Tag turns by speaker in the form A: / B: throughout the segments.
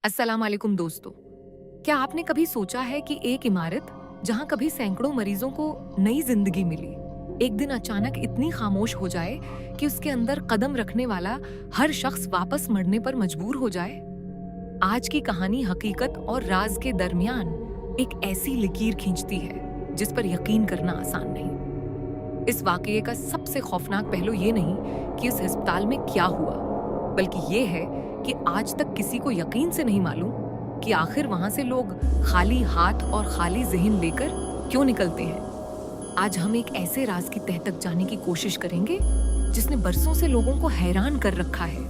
A: अस्सलाम वालेकुम दोस्तों। क्या आपने कभी सोचा है कि एक इमारत जहां कभी सैकड़ों मरीजों को नई जिंदगी मिली, एक दिन अचानक इतनी खामोश हो जाए कि उसके अंदर कदम रखने वाला हर शख्स वापस मरने पर मजबूर हो जाए? आज की कहानी हकीकत और राज के दरमियान एक ऐसी लकीर खींचती है जिस पर यकीन करना आसान नहीं। इस वाकये का सबसे खौफनाक पहलू ये नहीं कि इस अस्पताल में क्या हुआ, बल्कि ये है कि आज तक किसी को यकीन से नहीं मालूम कि आखिर वहां से लोग खाली हाथ और खाली जहन लेकर क्यों निकलते हैं। आज हम एक ऐसे राज की तह तक जाने की कोशिश करेंगे जिसने बरसों से लोगों को हैरान कर रखा है।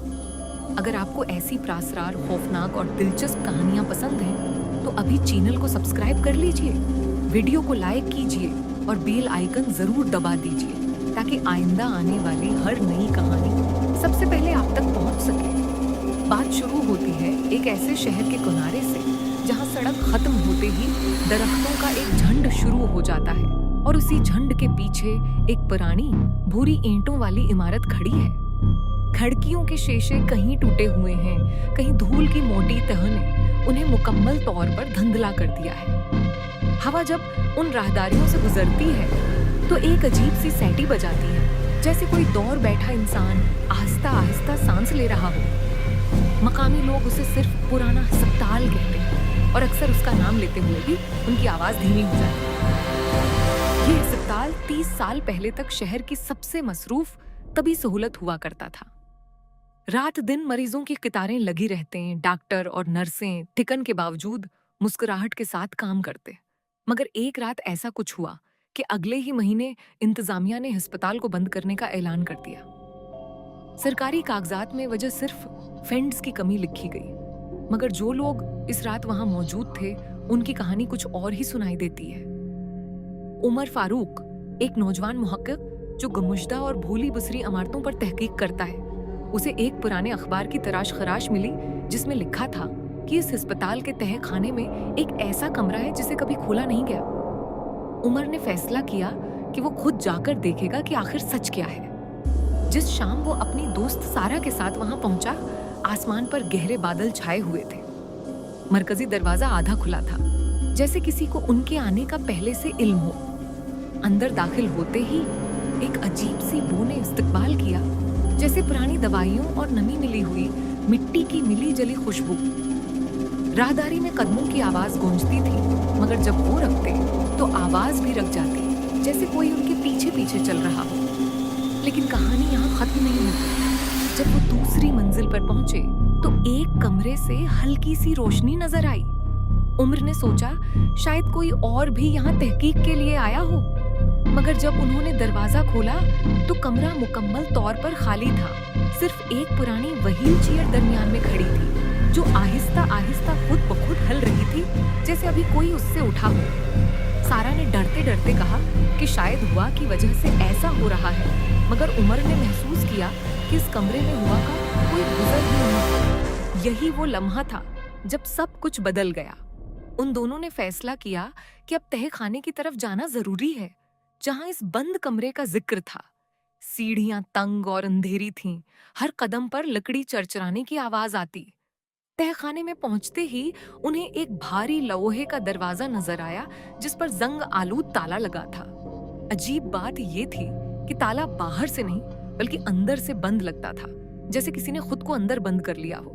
A: अगर आपको ऐसी प्रासरार, खौफनाक और दिलचस्प कहानियां पसंद हैं, तो अभी चैनल को सब्सक्राइब कर लीजिए, वीडियो को लाइक कीजिए और बेल आइकन जरूर दबा दीजिए ताकि आइंदा आने वाली हर नई कहानी सबसे पहले आप तक पहुंच सके। बात शुरू होती है एक ऐसे शहर के किनारे से जहां सड़क खत्म होते ही दरख्तों का एक झुंड शुरू हो जाता है और उसी झुंड के पीछे एक पुरानी भूरी ईंटों वाली इमारत खड़ी है। खिड़कियों के शीशे कहीं टूटे हुए हैं, कहीं धूल की मोटी तह ने उन्हें मुकम्मल तौर पर धुंधला कर दिया है। हवा जब उन राहदारियों से गुजरती है तो एक अजीब सी सैटी बजाती है, जैसे कोई दौड़ बैठा इंसान आहिस्ता आहिस्ता सांस ले रहा हो। मकामी लोग उसे सिर्फ पुराना अस्पताल कहते हैं और अक्सर उसका नाम लेते हुए भी उनकी आवाज धीमी हो जाती है। ये अस्पताल 30 साल पहले तक शहर की सबसे मसरूफ तबी सहूलत हुआ करता था। रात दिन मरीजों की कतारें लगी रहते हैं, डॉक्टर और नर्सें ठिकन के बावजूद मुस्कुराहट के साथ काम करते। मगर एक रात ऐसा कुछ हुआ कि अगले ही महीने इंतजामिया ने अस्पताल को बंद करने का ऐलान कर दिया। सरकारी कागजात में वजह सिर्फ फंड्स की कमी लिखी गई, मगर जो लोग इस रात वहां मौजूद थे उनकी कहानी कुछ और ही सुनाई देती है। उमर फारूक, एक नौजवान मुहक्किक जो गुमशुदा और भूली बिसरी इमारतों पर तहकीक करता है, उसे एक पुराने अखबार की तराश खराश मिली जिसमें लिखा था कि इस अस्पताल के तह खाने में एक ऐसा कमरा है जिसे कभी खोला नहीं गया। उमर ने फैसला किया कि वो खुद जाकर देखेगा कि आखिर सच क्या है। जिस शाम वो अपनी दोस्त सारा के साथ वहां पहुंचा, आसमान पर गहरे बादल छाए हुए थे। मरकजी दरवाजा आधा खुला था, जैसे किसी को उनके आने का पहले से इल्म हो। अंदर दाखिल होते ही एक अजीब सी बू ने इस्तकबाल किया, जैसे पुरानी दवाइयों और नमी मिली हुई मिट्टी की मिली जली खुशबू। राहदारी में कदमों की आवाज गूंजती थी, मगर जब वो रखते तो आवाज भी रख जाती, जैसे कोई उनके पीछे पीछे चल रहा हो। लेकिन कहानी यहाँ खत्म नहीं हुई। जब वो दूसरी मंजिल पर पहुंचे तो एक कमरे से हल्की सी रोशनी नजर आई। उमर ने सोचा शायद कोई और भी यहाँ तहकीक के लिए आया हो, मगर जब उन्होंने दरवाजा खोला तो कमरा मुकम्मल तौर पर खाली था। सिर्फ एक पुरानी व्हील चेयर दरमियान में खड़ी थी, जो आहिस्ता आहिस्ता खुद ब खुद हिल रही थी, जैसे अभी कोई उससे उठा हो। सारा ने डरते डरते कहा कि शायद हुआ की वजह से ऐसा हो रहा है, मगर उमर ने महसूस किया कि इस कमरे में हुआ का कोई गुजर ही नहीं। यही वो लम्हा था जब सब कुछ बदल गया। उन दोनों ने फैसला किया कि अब तह खाने की तरफ जाना जरूरी है, जहां इस बंद कमरे का जिक्र था। सीढ़ियां तंग और अंधेरी थीं, हर कदम पर लकड़ी चरचराने की आवाज आती। तहखाने में पहुंचते ही उन्हें एक भारी लोहे का दरवाजा नजर आया जिस पर जंग आलूद ताला लगा था। अजीब बात ये थी कि ताला बाहर से नहीं बल्कि अंदर से बंद लगता था, जैसे किसी ने खुद को अंदर बंद कर लिया हो।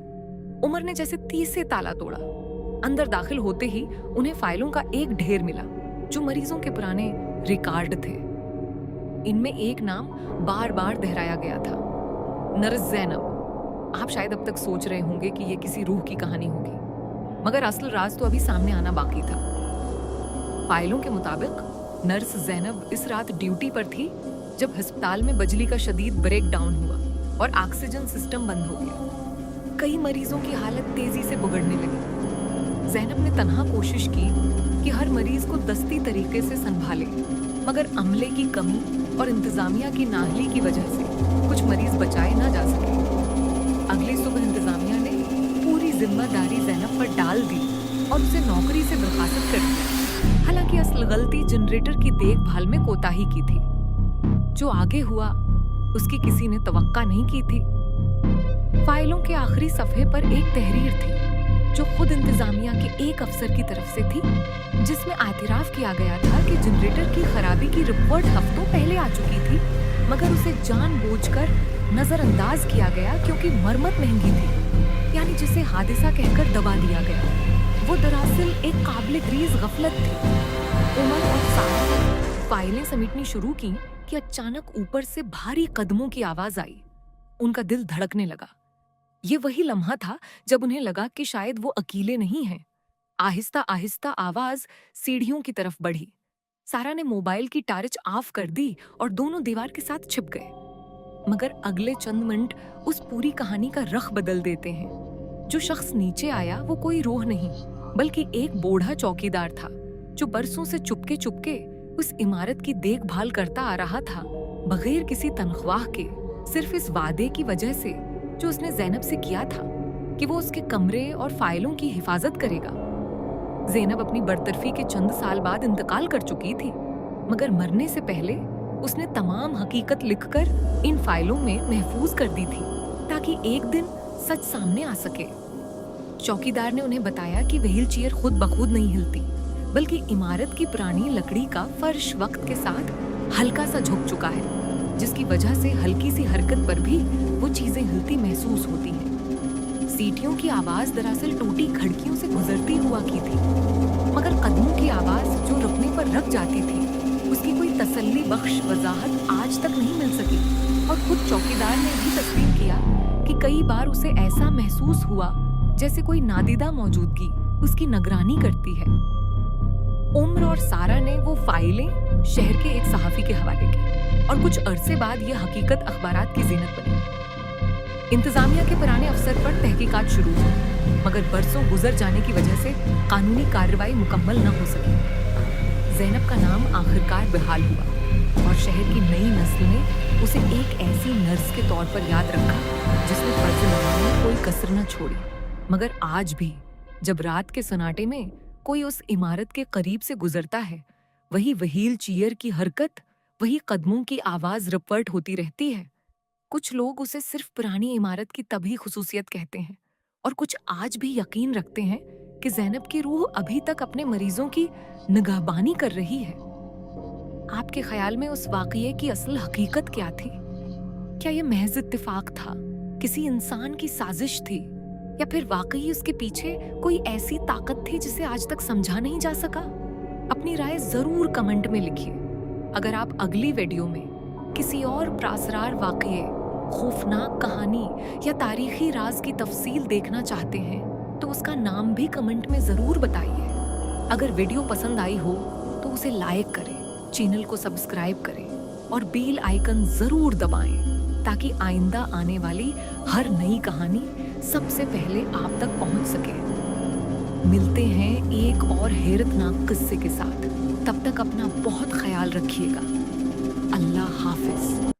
A: उमर ने जैसे 30 से ताला तोड़ा। अंदर दाखिल होते ही उन्हें फाइलों का एक ढेर मिला जो मरीजों के पुराने रिकॉर्ड थे। इनमें एक नाम बार बार दोहराया गया था, नर्स जैनब। आप शायद अब तक सोच रहे होंगे कि यह किसी रूह की कहानी होगी, मगर असल राज तो अभी सामने आना बाकी था। फाइलों के मुताबिक नर्स जैनब इस रात ड्यूटी पर थी जब अस्पताल में बिजली का शदीद ब्रेक डाउन हुआ और ऑक्सीजन सिस्टम बंद हो गया। कई मरीजों की हालत तेजी से बिगड़ने लगी। जैनब ने तन्हा कोशिश की कि हर मरीज को दस्ती तरीके से संभाले, मगर अमले की कमी और इंतजामिया की नाअहली की वजह से कुछ मरीज बचाए ना जा सके। अगली सुबह इंतजामिया ने पूरी जिम्मेदारी जैनब पर डाल दी और उसे नौकरी से बर्खास्त कर दिया। हालांकि असल गलती जनरेटर की देखभाल में कोताही की थी। जो आगे हुआ उसकी किसी ने तवक्का नहीं की थी। फाइलों के आखिरी सफ़े पर एक तहरीर थी जो खुद इंतजामिया के एक अफसर की तरफ से थी, जिसमें एतराफ किया गया था कि जनरेटर की खराबी की रिपोर्ट हफ्तों पहले आ चुकी थी, मगर उसे जानबूझकर नजरअंदाज किया गया क्योंकि मरम्मत महंगी थी, यानी जिसे हादसा कहकर दबा दिया गया। वो दरअसल एक काबिल-ए-ग्रीज़ गफलत थी। उमर और सारा ने फाइलें समेटनी शुरू की कि अचानक ऊपर से भारी कदमों की आवाज आई। उनका दिल धड़कने लगा। ये वही लम्हा था जब उन्हें लगा कि शायद वो अकेले नहीं हैं। आहिस्ता आहिस्ता आवाज सीढ़ियों की तरफ बढ़ी। सारा ने मोबाइल की टार्च ऑफ कर दी और दोनों दीवार के साथ छिप गए। मगर अगले चंद मिनट उस पूरी कहानी का रख बदल देते हैं। जो शख्स नीचे आया वो कोई रूह नहीं, बल्कि एक बूढ़ा चौकीदार था, जो बरसों से चुपके चुपके उस इमारत की देखभाल करता आ रहा था, बगैर किसी तनख्वाह के, सिर्फ इस वादे की वजह से जो उसने ज़ैनब से किया था कि वो उसके कमरे और फाइलों की हिफाजत करेगा। ज़ैनब अपनी बरतरफी के चंद साल बाद इंतकाल कर चुकी थी, मगर मरने से पहले उसने तमाम हकीकत लिखकर इन फाइलों में महफूज कर दी थी, ताकि एक दिन सच सामने आ सके। चौकीदार ने उन्हें बताया कि व्हील चेयर खुद बखुद नहीं हिलती, बल्कि इमारत की पुरानी लकड़ी का फर्श वक्त के साथ हल्का सा झुक चुका है, जिसकी वजह से हल्की सी हरकत पर भी वो चीजें हिलती महसूस होती हैं। सीटियों की आवाज दरअसल टूटी खिड़कियों से गुजरती हुआ की थी, मगर कदमों की आवाज जो रुकने पर रक जाती थी, उसकी कोई तसल्ली बख्श वजाहत आज तक नहीं मिल सकी। और खुद चौकीदार ने भी तस्लीम किया कि कई बार उसे ऐसा महसूस हुआ जैसे कोई नादिदा मौजूदगी उसकी निगरानी करती है। उम्र और सारा ने वो फाइलें शहर के एक सहाफी के हवाले की और कुछ अरसे बाद ये हकीकत अखबारात की जीनत बनी। इंतजामिया के पुराने अफसर पर तहकीकात शुरू हुई, मगर बरसों गुजर जाने की वजह से कानूनी कार्रवाई मुकम्मल न हो सकी। ज़ैनब का नाम आखिरकार बहाल हुआ और शहर की नई नस्ल ने उसे एक ऐसी नर्स के तौर पर याद रखा जिसने फर्ज निभाने में कोई कसर न छोड़ी। मगर आज भी जब रात के सन्नाटे में कोई उस इमारत के करीब से गुजरता है, वही व्हील चेयर की हरकत, वही कदमों की आवाज रिपोर्ट होती रहती है। कुछ लोग उसे सिर्फ पुरानी इमारत की तभी खुसूसियत कहते हैं, और कुछ आज भी यकीन रखते हैं कि ज़ैनब की रूह अभी तक अपने मरीजों की निगहबानी कर रही है। आपके ख्याल में उस वाक़ये की असल हकीकत क्या थी? क्या यह महज इत्तेफाक था, किसी इंसान की साजिश थी, या फिर वाकई उसके पीछे कोई ऐसी ताकत थी जिसे आज तक समझा नहीं जा सका? अपनी राय जरूर कमेंट में लिखिए। अगर आप अगली वीडियो में किसी और प्रासरार वाकये, खौफनाक कहानी या तारीखी राज की तफसील देखना चाहते हैं तो उसका नाम भी कमेंट में जरूर बताइए। अगर वीडियो पसंद आई हो तो उसे लाइक करें, चैनल को सब्सक्राइब करें और बेल आइकन जरूर दबाएं, ताकि आइंदा आने वाली हर नई कहानी सबसे पहले आप तक पहुंच सके। मिलते हैं एक और हैरतनाक किस्से के साथ। तब तक अपना बहुत ख्याल रखिएगा। अल्लाह हाफिज।